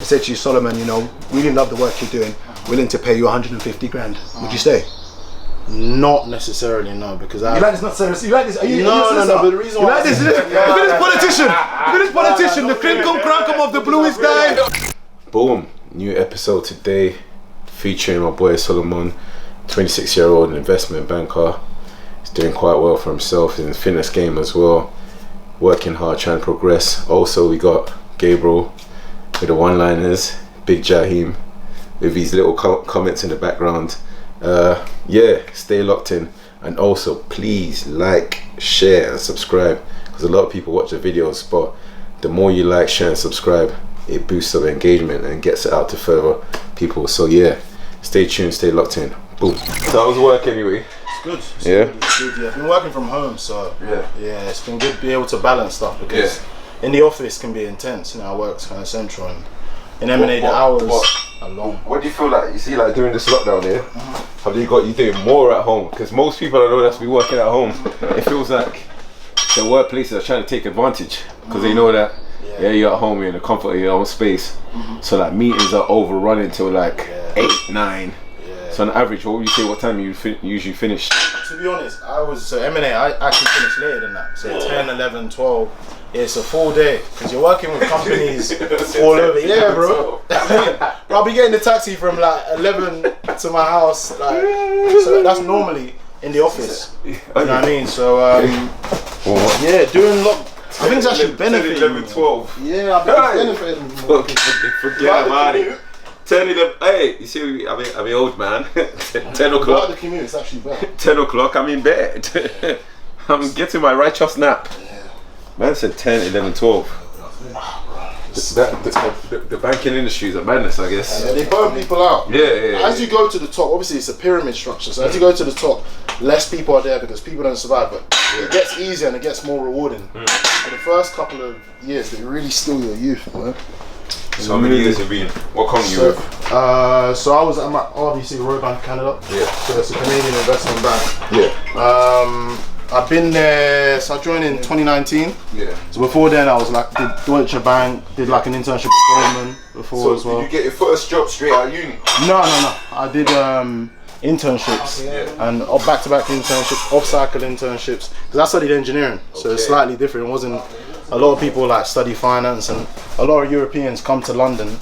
I said to you, Solomon, you know, really love the work you're doing, willing to pay you 150 grand. Would you stay? Not necessarily, no, because You like this? Not serious. You like this? Are you? No, but the reason you why like this? Look at this politician. Look at this politician. The crinkum crankum of the bluest guy. Boom! New episode today, featuring my boy Solomon, 26-year-old investment banker. He's doing quite well for himself in the fitness game as well. Working hard, trying to progress. Also, we got Gabriel with the one-liners, Big Jaheem with these little comments in the background. Yeah, stay locked in, and also please like, share and subscribe, because a lot of people watch the videos, but the more you like, share and subscribe, it boosts up engagement and gets it out to further people. So yeah, stay tuned, stay locked in. Boom. So how's work anyway? It's good. It's Yeah? good. I've been working from home, so Yeah. it's been good to be able to balance stuff, because in the office can be intense. You know, I work's kind of central, and in M&A the hours are long. What do you feel like? You see, like during this lockdown here, have you got you doing more at home? Because most people I know that's be working at home, it feels like the workplaces are trying to take advantage, because they know that you're at home, you're in the comfort of your own space. So like meetings are overrunning till like 8, 9. So on average, what would you say, what time you usually finish? To be honest, M&A, I actually finished later than that. So 10, 11, 12. Yeah, it's a full day, because you're working with companies all over. Yeah, bro. I'll be getting the taxi from like 11 to my house. Like, so that's normally in the office. You know what I mean? So, yeah, doing I think it's actually benefiting. 11, 12. Yeah, I think it's benefiting. Forget about it. 10, 11, hey, you see, I'm an old man. 10 o'clock. The commute, it's actually better. 10 o'clock, I'm in bed. I'm getting my righteous nap. Man said 10, 11, 12. The banking industry is a madness, I guess. Yeah, they burn people out. Yeah. As you go to the top, obviously it's a pyramid structure, so as you go to the top, less people are there because people don't survive, but it gets easier and it gets more rewarding. For the first couple of years, they really steal your youth, man. So how many years have you been? What company you with? So I was at my RBC, Royal Bank of Canada. Yeah. So it's a Canadian investment bank. Yeah. I've been there, so I joined in 2019. Yeah. So before then I was like, did Deutsche Bank, did like an internship with Goldman before as well. So did you get your first job straight out of uni? No. I did internships and back-to-back internships, off-cycle internships, because I studied engineering, so it's slightly different. It wasn't, a lot of people like study finance, and a lot of Europeans come to London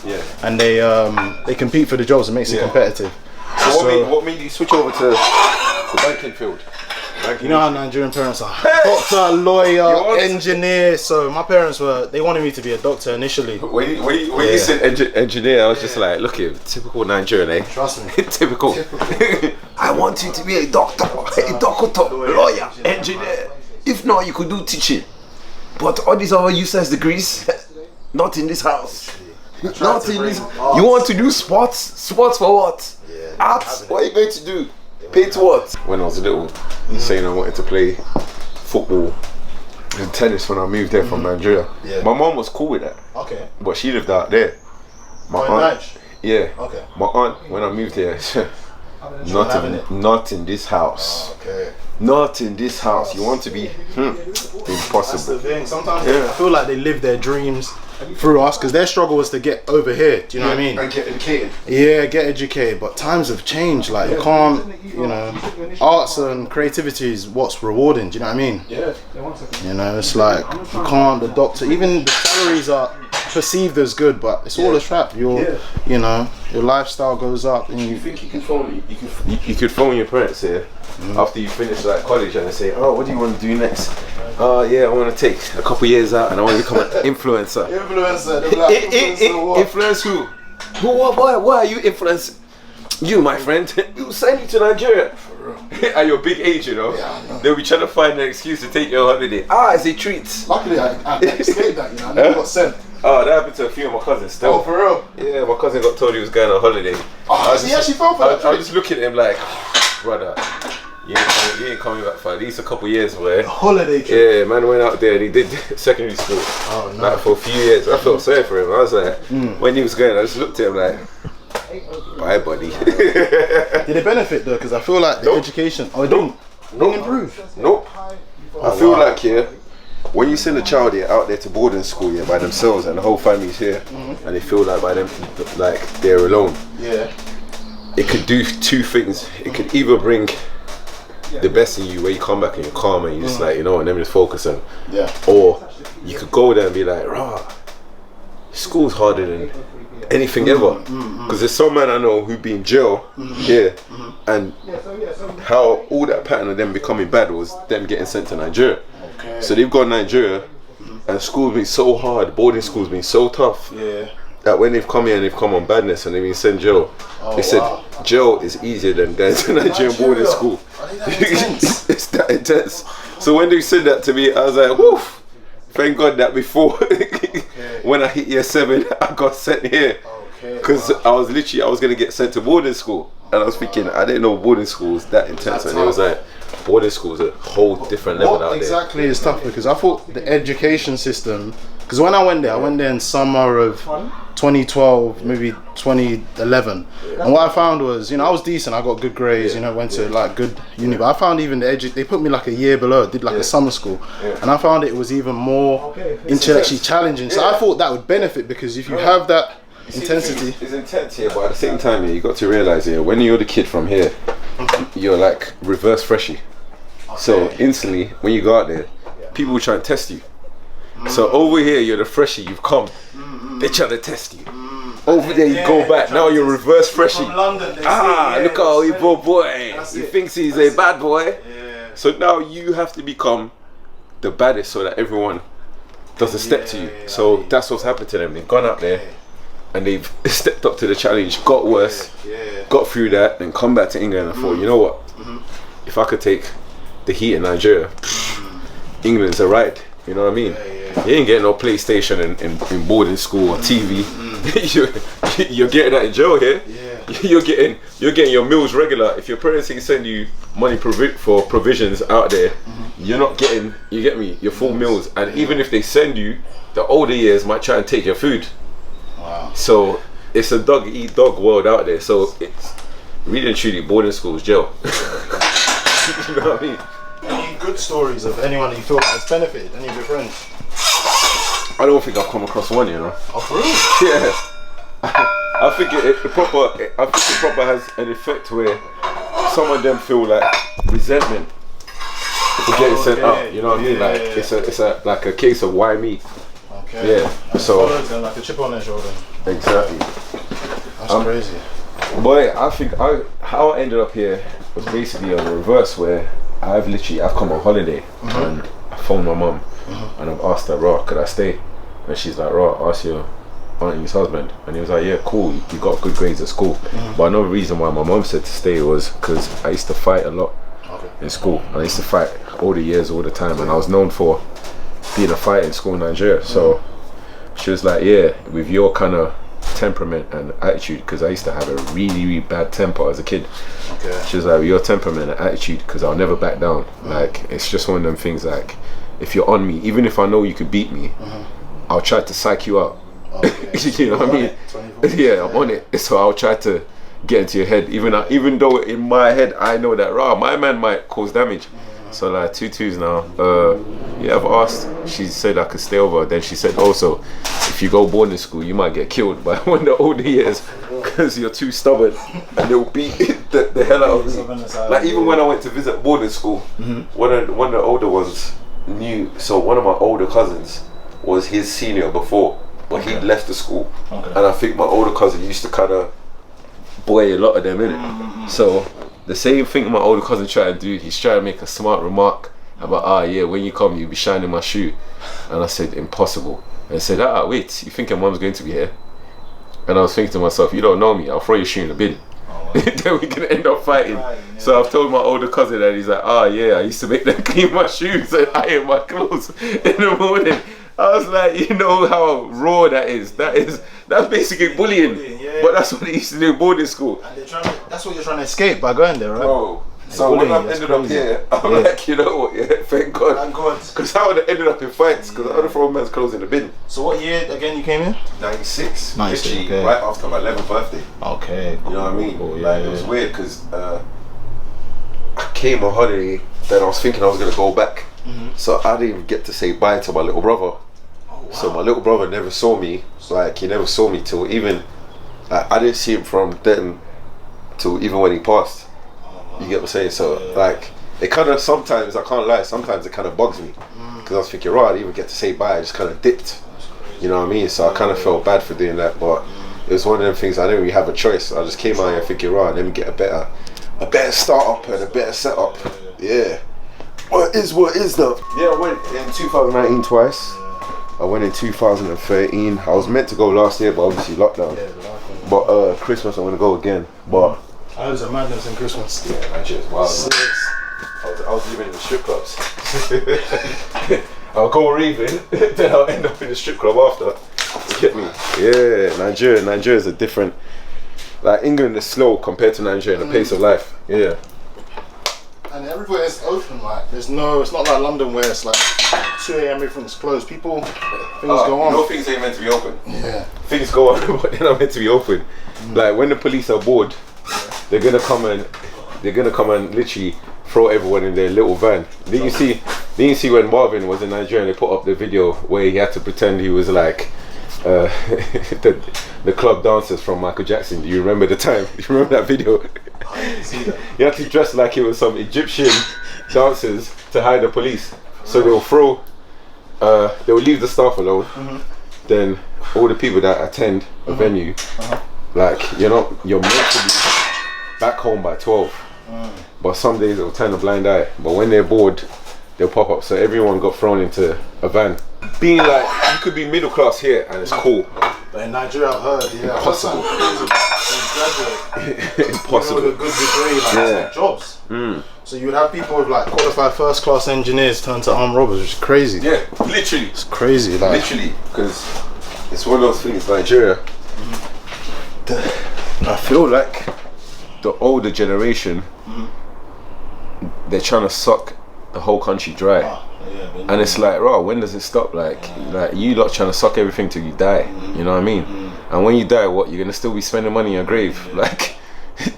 and they compete for the jobs. It makes it competitive. So what made you switch over to the banking field? You know how Nigerian parents are. Doctor, lawyer, engineer. So my parents they wanted me to be a doctor initially. When you said engineer, I was just like, look at typical Nigerian, eh? Trust me. Typical. I want you to be a doctor, lawyer, engineer. If not, you could do teaching. But all these other useless degrees, not in this house. Not in this. You want to do sports? Sports for what? Arts? What are you going to do? Paid to what? When I was little, saying I wanted to play football and tennis when I moved there from Nigeria. My mom was cool with that. Okay. But she lived out there. My aunt. Yeah. Okay. My aunt, when I moved here, not in this house. Okay. Not in this house. You want to be impossible. That's the thing. Sometimes I feel like they live their dreams through us, because their struggle was to get over here. Do you know what I mean? And get educated. Yeah, get educated. But times have changed. Like you can't, arts and creativity is what's rewarding. Do you know what I mean? Yeah. You know, it's like you can't. The doctor, even the salaries are perceived as good, but it's all a trap. Your lifestyle goes up, and you think you can phone? You could phone your parents here after you finish like college, and they say, "Oh, what do you want to do next?" Yeah, I want to take a couple years out, and I want to become an influencer. Influence who? Why are you influencing? You, my friend. You send you to Nigeria at your big age, They'll be trying to find an excuse to take you on holiday. It's a treat. Luckily, I escaped that. I never got sent. Oh, that happened to a few of my cousins still. Oh, for real? Yeah, my cousin got told he was going on holiday. He actually fell for that. I was just looking at him like, brother, you ain't coming back for at least a couple years away. Holiday trip. Yeah, man went out there and he did secondary school. Oh, no. Like for a few years. I felt sorry for him. I was like, when he was going, I just looked at him like, bye, buddy. Did it benefit though? Because I feel like the education. Oh, it didn't improve. Nope. I feel like when you send a child here out there to boarding school by themselves and the whole family's here and they feel like by them like they're alone. Yeah. It could do two things. It could either bring the best in you where you come back and you're calm and you just like, and then just focus on. Yeah. Or you could go there and be like, rah, school's harder than anything ever. Because there's some man I know who be in jail here and how all that pattern of them becoming bad was them getting sent to Nigeria. Okay. So they've gone to Nigeria and school's been so hard, boarding school's been so tough. Yeah. That when they've come here and they've come on badness and they've been sent jail, they said jail is easier than going to Nigerian boarding school. It's that intense. So when they said that to me, I was like, woof, thank God that before when I hit year 7, I got sent here. Because I was going to get sent to boarding school. And I was thinking, I didn't know boarding school was that intense. And it was like, boarding school is a whole different level out there. Exactly is tough because I thought the education system, because when I went there in summer of 2012, maybe 2011, and what I found was, I was decent, I got good grades, went to like good uni, but I found even they put me like a year below, did like a summer school, and I found it was even more intellectually challenging, so I thought that would benefit because if you have that intensity. It's intense here, but at the same time, you got to realize when you're the kid from here, you're like reverse freshie. So instantly, when you go out there, people will try and test you. So over here, you're the freshie, you've come. They're trying to test you. Over there, you go back. Now you're reverse freshie. From London, Look how he boy. He thinks he's a bad boy. So now you have to become the baddest so that everyone does a step to you. So that's what's happened to them. They've gone out there and they've stepped up to the challenge, got worse, got through that, and come back to England and thought, you know what? If I could take the heat in Nigeria, England's a ride. You know what I mean? You ain't getting no PlayStation in boarding school or TV. You're getting that in jail here. You're getting your meals regular. If your parents can send you money for provisions out there, you're not getting, you get me, your full meals. And even if they send you, the older years might try and take your food. Wow. So it's a dog eat dog world out there. So it's really and truly boarding school is jail. You know what I mean? Any good stories of anyone that you feel like has benefited? Any of your friends? I don't think I've come across one, Oh, really? Yeah. I think it proper has an effect where some of them feel like resentment for getting sent out. You know what I mean? Like it's a like a case of why me. Okay. Yeah. And So them like a chip on their shoulder. exactly. That's crazy. But I think how I ended up here was basically on the reverse, where I've come on holiday and I phoned my mum and I've asked her, "Raw, could I stay?" And she's like, "Raw, ask your auntie's husband." And he was like, "Yeah, cool, you got good grades at school." But another reason why my mum said to stay was because I used to fight a lot in school. I used to fight all the years, all the time, and I was known for being a fighter in school in Nigeria. So she was like, "Yeah, with your kind of temperament and attitude," because I used to have a really, really bad temper as a kid. She was like, "With your temperament and attitude, because I'll never back down. Like, it's just one of them things, like, if you're on me, even if I know you could beat me, I'll try to psych you out." You know what I mean? Yeah, I'm on it. So I'll try to get into your head, even though in my head I know that my man might cause damage. So like 2-2s now. Yeah, I've asked. She said I could stay over. Then she said also, if you go boarding school, you might get killed by one of the older years because you're too stubborn, and they'll beat the hell out of me. Like even when I went to visit boarding school, one of the older ones knew. So one of my older cousins was his senior before, but he left the school, and I think my older cousin used to kind of boy a lot of them in it. So the same thing my older cousin tried to do, he's trying to make a smart remark about, yeah, when you come you'll be shining my shoe. And I said, impossible. And I said, wait, you think your mom's going to be here? And I was thinking to myself, you don't know me, I'll throw your shoe in the bin. Then we're gonna end up fighting. So I've told my older cousin that. He's like, yeah, I used to make them clean my shoes and iron my clothes in the morning. I was like, you know how raw that is. That's basically bullying. But that's what they used to do in boarding school. And that's what you're trying to escape by going there, right? Bro. So when I've ended up here, I'm like, you know what, thank God. Thank God. Because I would have ended up in fights, because I would have thrown man's clothes in the bin. So what year again you came here? 96. 96, Literally, okay. right after my 11th birthday. Okay, cool. You know what I mean? Cool, It was weird, because I came on holiday, then I was thinking I was going to go back. So I didn't even get to say bye to my little brother. So my little brother never saw me. Like he never saw me till even I didn't see him from then till even when he passed. You get what I'm saying? So like it kind of sometimes, I can't lie, sometimes it kind of bugs me because I was thinking, right, I didn't even get to say bye. I just kind of dipped. You know what I mean? So I kind of felt bad for doing that, but it was one of them things. I didn't really have a choice. I just came out here thinking, right, let me get a better startup and a better setup. Yeah. What is though? Yeah, I went in 2019 twice. I went in 2013. I was meant to go last year, but obviously lockdown. But Christmas I want to go again. But I was a madness in Christmas. yeah, man, shit was wild. I was living in the strip clubs. I'll go raving, then I'll end up in the strip club after. You get me? Yeah, Nigeria is a different. Like England is slow compared to Nigeria in the pace of life. Yeah. And everywhere is open, like it's not like London where it's like 2 a.m. everything's closed. Things go on. You know, things ain't meant to be open. Yeah. Things go on, but they're not meant to be open. Like when the police are bored, they're gonna come and literally throw everyone in their little van. Didn't you see when Marvin was in Nigeria and they put up the video where he had to pretend he was like the club dancers from Michael Jackson? Do you remember the time? Do you remember that video? I didn't see that. He had to dress like it was some Egyptian dancers to hide the police. So they'll leave the staff alone. Then all the people that attend a venue, like you're meant to be back home by 12. But some days they'll turn a blind eye. But when they're bored, they'll pop up. So everyone got thrown into a van. Being like, you could be middle class here and it's cool. But in Nigeria, I've heard, Impossible. Impossible. With a good degree, like jobs. So you would have people with like qualified first class engineers turn to armed robbers, which is crazy. Yeah, literally. It's crazy, like literally, because it's one of those things. Nigeria. I feel like the older generation, they're trying to suck the whole country dry. And it's like, right, when does it stop? Like you lot trying to suck everything till you die. You know what I mean? And when you die, what, you're gonna still be spending money in your grave? Like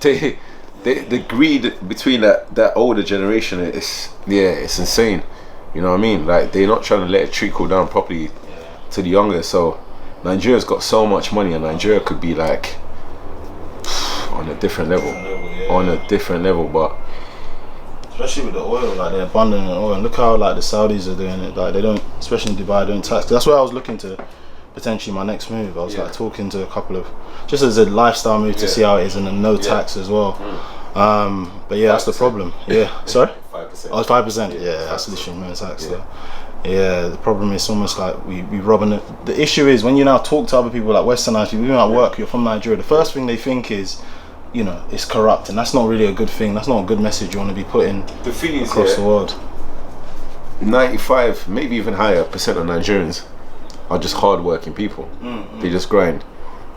the greed between that older generation is it's insane. You know what I mean? Like they're not trying to let it trickle down properly to the younger. So Nigeria's got so much money, and Nigeria could be like on a different level. On a different level, but especially with the oil, like they're abundant in oil. And look how like the Saudis are doing it. Like they don't, especially in Dubai, don't tax. That's where I was looking to potentially my next move. I was like talking to a couple of, just as a lifestyle move to see how it is, and then no tax as well. But yeah, 5%. That's the problem. Yeah, sorry. 5%. Oh, 5%. Yeah, that's literally no tax though. Yeah, the problem is almost like we robbing it. The issue is when you now talk to other people like westernized people, even at work, you're from Nigeria, the first thing they think is, you know, it's corrupt, and that's not really a good thing. That's not a good message you want to be putting across the world. 95, maybe even higher % of Nigerians are just hard-working people. They just grind.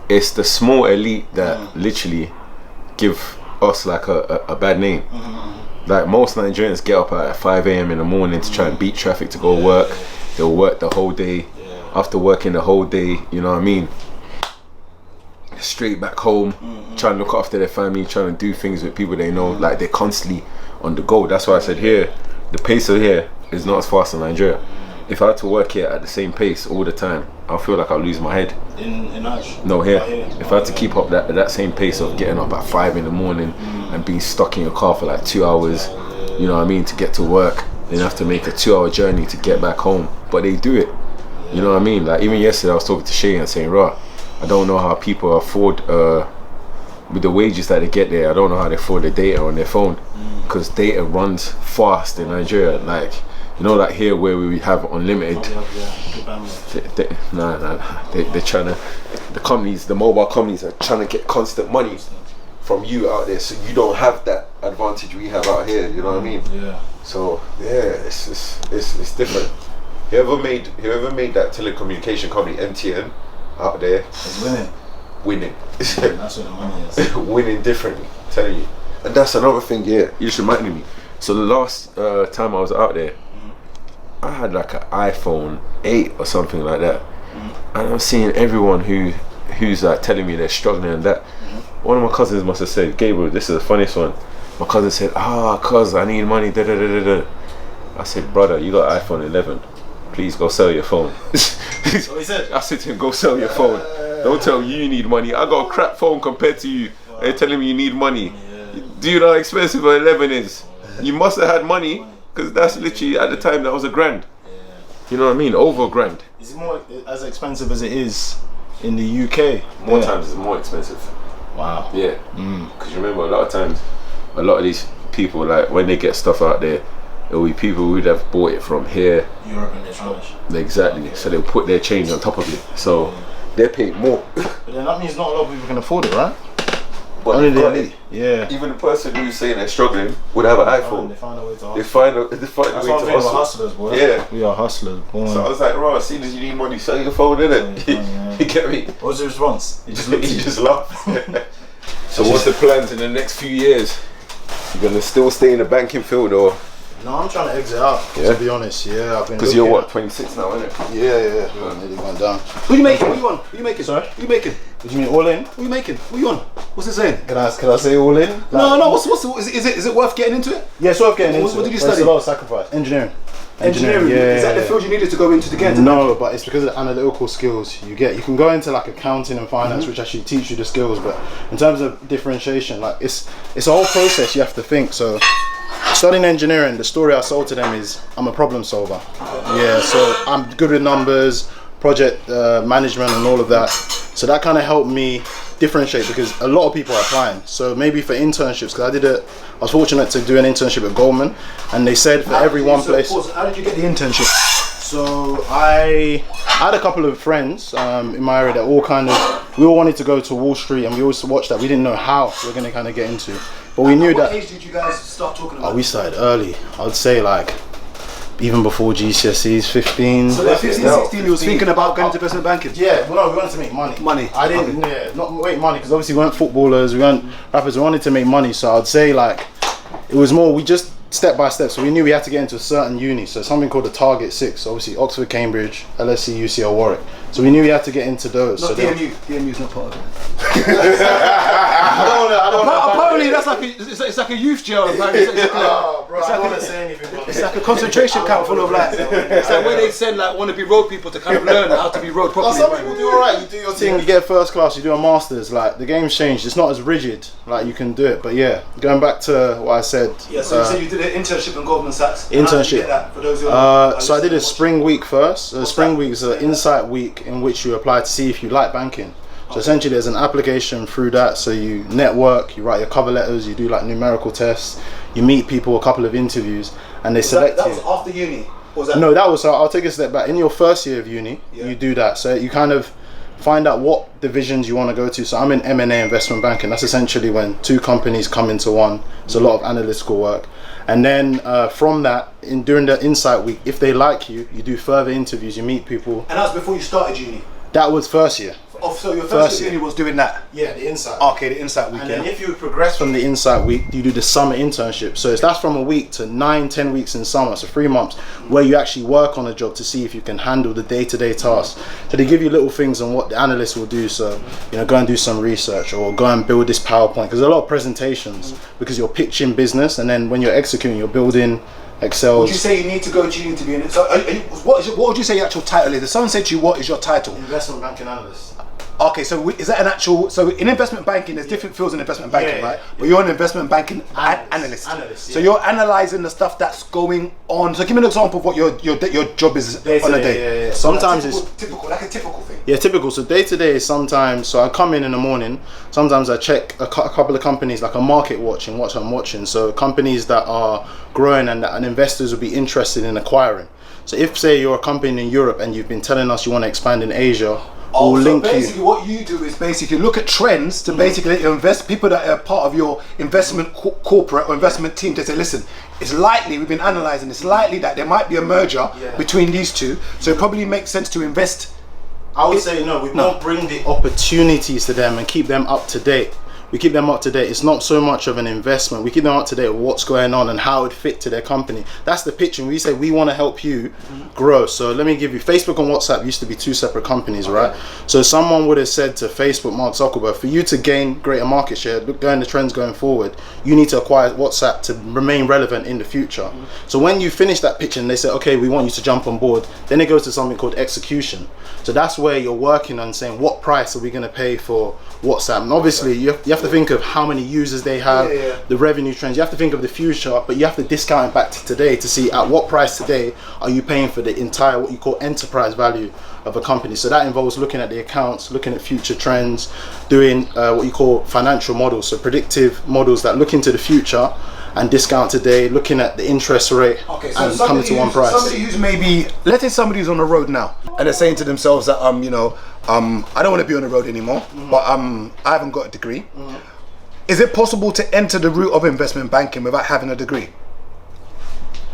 It's the small elite that literally give us like a bad name. Like most Nigerians get up at 5 a.m. in the morning to try and beat traffic to go work. They'll work the whole day. After working the whole day, you know what I mean, straight back home, trying to look after their family, trying to do things with people they know. Like they're constantly on the go. That's why I said here, the pace of here is not as fast as Nigeria. If I had to work here at the same pace all the time, I feel like I'll lose my head. In Ash? No, here. If I had to keep up that same pace of getting up at 5 in the morning and being stuck in your car for like 2 hours, you know what I mean, to get to work, then you have to make a 2-hour journey to get back home. But they do it. You know what I mean? Like even yesterday I was talking to Shay and saying, right, I don't know how people afford, with the wages that they get there, I don't know how they afford the data on their phone, because data runs fast in Nigeria. Like, you know, like here where we have unlimited. They're trying to, the mobile companies are trying to get constant money from you out there, so you don't have that advantage we have out here. You know what I mean? Yeah. So yeah, it's different. Whoever made that telecommunication company MTN out there is winning. That's where the money is. Winning differently, I'm telling you. And that's another thing. Yeah, you just reminded me. So the last time I was out there, I had like an iPhone 8 or something like that, and I'm seeing everyone who's like telling me they're struggling and that. One of my cousins must have said, Gabriel, this is the funniest one. My cousin said, cuz I need money, da da da da da. I said, brother, you got iPhone 11. Please go sell your phone. What he said? I said to him, go sell your phone. Don't tell me you need money. I got a crap phone compared to you. They're telling me you need money. Do you know how expensive an 11 is? You must have had money, because that's literally, at the time, that was $1,000. You know what I mean? Over $1,000. Is it more as expensive as it is in the UK? More times it's more expensive. Wow. Yeah. Because you remember, a lot of times, a lot of these people, like, when they get stuff out there, it'll be people who'd have bought it from here. Europe and Spanish. Exactly. So they'll put their change on top of it. So they're paying more. But then that means not a lot of people can afford it, right? But only they've got the it. elite. Yeah. Even the person who's saying they're struggling would have an iPhone. They find a way to hustle. They find a way That's to what I'm saying, we're hustle. hustlers, boy. Yeah. We are hustlers, boy. So I was like, right, as soon as you need money, sell your phone, innit? Yeah. You get me? What was the response? He just looked at He you. just laughed. So what's the plans in the next few years? You gonna still stay in the banking field, or? No, I'm trying to exit out, Yeah? to be honest. Yeah, I've been. Because you're looking what, 26 now, innit? at- Yeah. I nearly went down. Who you making? What you on? Who you making? Sorry? Who you making? What do you mean all in? Who you making? What you on? What's it saying? Can I say all in? Like, No. What's is it worth getting into it? Yeah, it's worth getting What- into. what did you but it's study? a lot of sacrifice. Engineering. Engineering. Yeah. Is that the field you needed to go into to get into? No, but it's because of the analytical skills you get. You can go into like accounting and finance, which actually teach you the skills. But in terms of differentiation, like it's a whole process you have to think. So studying engineering, the story I sold to them is I'm a problem solver. Yeah, so I'm good with numbers, project management, and all of that. So that kind of helped me differentiate because a lot of people are applying. So maybe for internships, because I was fortunate to do an internship at Goldman, and they said for every one place. Pause. How did you get the internship? So I had a couple of friends in my area that we all wanted to go to Wall Street, and we always watched that. We didn't know how we were going to kind of get into, but we knew At what that. age did you guys start talking about? We started early. I would say like even before GCSEs, 15. So at 15, 16, you was thinking about going into investment banking? Yeah, well, no, we wanted to make money. Money. I didn't, not make money because obviously we weren't footballers, we weren't rappers. We wanted to make money, so I'd say like it was more. We just step by step. So we knew we had to get into a certain uni. So something called the Target 6. Obviously Oxford, Cambridge, LSE, UCL, Warwick. So we knew we had to get into those. Not so DMU. DMU's not part of it. I don't know. Apparently, that's like it's like a youth jail. Apparently, Oh, bro, I don't want to say anything. Bro. it's like a concentration camp full of like. It's like where they send like wannabe road people to kind of learn how to be road properly. Some people do alright. You do your thing. You get first class. You do a masters. Like the game's changed. It's not as rigid. Like you can do it. But yeah, going back to what I said. Yeah, so you said you did an internship in Goldman Sachs. Internship. How did you get that, for those who are So I did a spring week first. Spring that? week is an insight week in which you apply to see if you like banking. So essentially there's an application through that. So you network, you write your cover letters, you do like numerical tests, you meet people, a couple of interviews, and they select that you. was after uni. Or was that? No, that was, so I'll take a step back. In your first year of uni, Yeah. you do that. So you kind of find out what divisions you want to go to. So I'm in M&A investment banking. That's essentially when two companies come into one. It's a lot of analytical work. And then from that, during the insight week, if they like you, you do further interviews, you meet people. And that was before you started uni. That was first year. Oh, so your First first year year. uni was doing that. Yeah, the insight. Okay, the insight And weekend. then if you progress from the insight week, you do the summer internship. So that's from a week to 9-10 weeks in summer, so 3 months, where you actually work on a job to see if you can handle the day-to-day tasks. So they give you little things on what the analyst will do. So, go and do some research or go and build this PowerPoint. Because there's a lot of presentations because you're pitching business, and then when you're executing, you're building Excel. Would you say you need to go to uni to be in it? So, what would you say your actual title is? If someone said to you, what is your title? Investment banking analyst. Okay, so is that an actual? So in investment banking, there's different fields in investment banking, Yeah, right? yeah. But you're an investment banking analyst. Analyst, So yeah. you're analyzing the stuff that's going on. So give me an example of what your job is on a day. Yeah. Sometimes Like it's like a typical thing. Yeah, typical. So day to day is sometimes. So I come in the morning. Sometimes I check a couple of companies, like a market watching, what I'm watching. So companies that are growing and that investors would be interested in acquiring. So if say you're a company in Europe and you've been telling us you want to expand in Asia, we'll So link basically, you. what you do is basically look at trends to basically invest people that are part of your investment corporate or investment team to say, listen, it's likely, we've been analysing, it's likely that there might be a merger between these two. So it probably makes sense to invest. I would say no. We won't bring the opportunities to them and keep them up to date. we keep them up to date. It's not so much of an investment. We keep them up to date with what's going on and how it fit to their company. That's the pitch. And we say we want to help you grow. So let me give you, Facebook and WhatsApp used to be two separate companies, right? So someone would have said to Facebook, Mark Zuckerberg, for you to gain greater market share, going the trends going forward, you need to acquire WhatsApp to remain relevant in the future. So when you finish that pitch and they say, okay, we want you to jump on board, then it goes to something called execution. So that's where you're working on saying, what price are we going to pay for WhatsApp? And obviously you have to think of how many users they have, the revenue trends. You have to think of the future, but you have to discount it back to today to see at what price today are you paying for the entire, what you call enterprise value of a company. So that involves looking at the accounts, looking at future trends, doing what you call financial models, so predictive models that look into the future and discount today, looking at the interest rate, and coming to one price. Somebody who's maybe, let's say somebody who's on the road now and they're saying to themselves that I don't want to be on the road anymore, but I haven't got a degree. Is it possible to enter the route of investment banking without having a degree?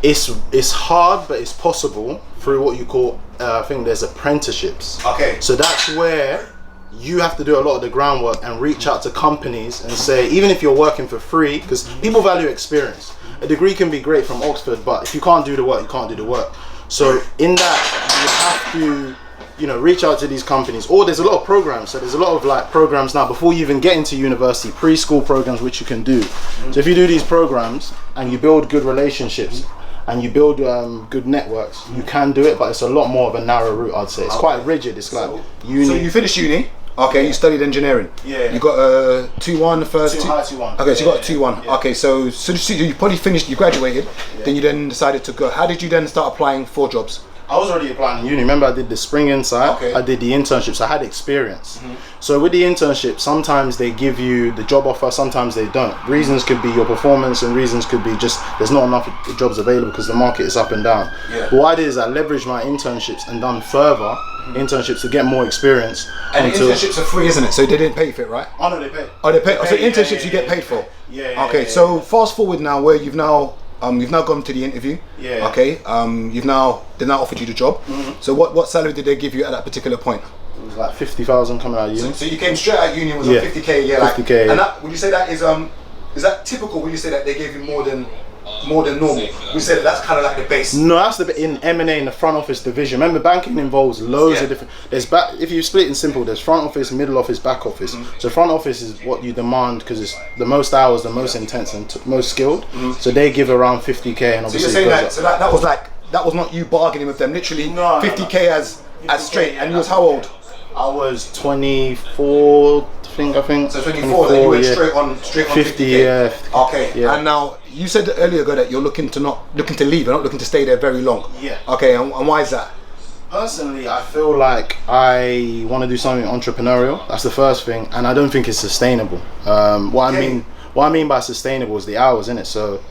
It's hard, but it's possible through what you call, I think there's apprenticeships. So that's where you have to do a lot of the groundwork and reach out to companies and say, even if you're working for free, because people value experience. A degree can be great from Oxford, but if you can't do the work, you can't do the work. So in that, you have to, reach out to these companies. Or there's a lot of programs. So there's a lot of like programs now before you even get into university, preschool programs which you can do. So if you do these programs and you build good relationships and you build good networks, you can do it, but it's a lot more of a narrow route, I'd say. It's quite rigid. It's like uni. So you finished uni. Okay, you studied engineering. Yeah. You got a 2-1 the first two. 2-1. Okay, so you got a 2-1. Yeah. Okay, so you probably finished. You graduated. Then you then decided to go. How did you then start applying for jobs? I was already applying in uni. Remember, I did the Spring Insight. I did the internships. I had experience. So with the internship, sometimes they give you the job offer, sometimes they don't. Reasons could be your performance, and reasons could be just there's not enough jobs available because the market is up and down. But what I did is I leveraged my internships and done further internships to get more experience. And internships are free, isn't it? So they didn't pay for it, right? Oh no, they pay. Oh, they pay. So internships you get paid for. Okay, so fast forward now, where you've now gone to the interview. Okay. They've now offered you the job. So what salary did they give you at that particular point? It was like 50,000 coming out of uni. So you came straight out of uni and was on 50k a year. 50k. And that, would you say that is that typical? Would you say that they gave you more than normal? Would you say that that's kind of like the base? No, that's in M&A in the front office division. Remember, banking involves loads of different. If you split it in simple, there's front office, middle office, back office. So front office is what you demand because it's the most hours, the most intense, and most skilled. So they give around 50k, and obviously. So you're saying that was not you bargaining with them. Literally, 50k as straight. And you was how old? I was 24. I think. So 24, then you went straight on 50. 50k. Okay. And now you said earlier ago that you're looking to leave. You're not looking to stay there very long. Okay. And why is that? Personally, I feel like I want to do something entrepreneurial. That's the first thing, and I don't think it's sustainable. What I mean by sustainable is the hours, innit? So,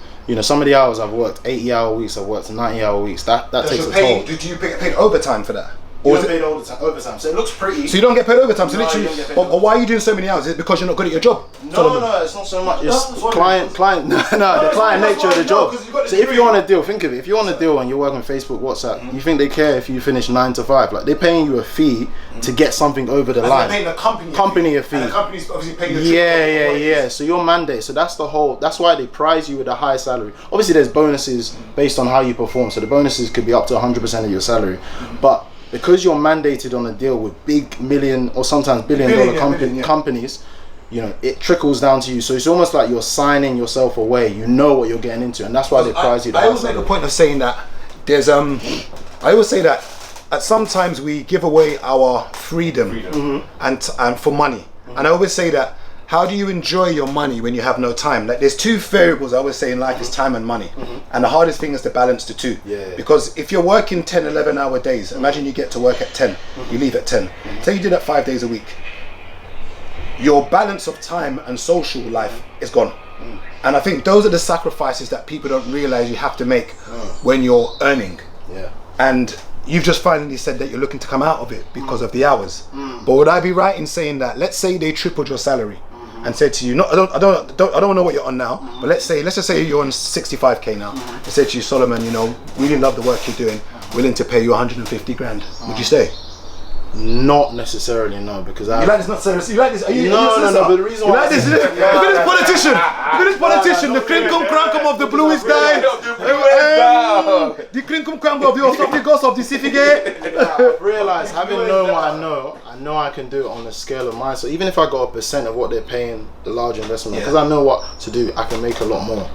some of the hours I've worked 80-hour weeks, I've worked 90-hour weeks. That takes a toll. Do you get paid overtime for that? You don't get paid overtime, so it looks pretty. So you don't get paid overtime. So literally, you don't get paid or why are you doing so many hours? Is it because you're not good at your job? No, it's not so much. It's the client nature of the job. So if you want a deal, think of it. If you want a deal and you're working Facebook, WhatsApp, you think they care if you finish 9 to 5? Like they're paying you a fee to get something over the line. They're paying the company a fee. And the company's obviously paying the Yeah. So your mandate. So that's why they prize you with a high salary. Obviously, there's bonuses based on how you perform. So the bonuses could be up to 100% of your salary, but because you're mandated on a deal with big million or sometimes billion-dollar companies, it trickles down to you. So it's almost like you're signing yourself away. You know what you're getting into, and that's why they prize you. I always make a point of saying that there's I always say that at sometimes we give away our freedom. And for money. And I always say that, how do you enjoy your money when you have no time? Like there's two variables I always say in life is time and money. And the hardest thing is to balance the two. Because if you're working 10, 11 hour days, imagine you get to work at 10, you leave at 10. Say you do that 5 days a week. Your balance of time and social life is gone. And I think those are the sacrifices that people don't realize you have to make when you're earning. And you've just finally said that you're looking to come out of it because of the hours. But would I be right in saying that, let's say they tripled your salary and said to you, I don't know what you're on now, but let's just say you're on 65k now. They said to you, Solomon, really love the work you're doing, willing to pay you 150 grand. Would you stay? Not necessarily, no, because I. You like this? Not serious. You like this? Are you? No, no, no. But the reason why you like this? Look at this politician. Look at this politician. The crinkum crankum of the bluish guy. The crinkum crankum of the esophagus of the Sifige. I've realised, having known what I know I can do it on the scale of mine. So even if I got a percent of what they're paying the large investment, because I know what to do, I can make a lot more.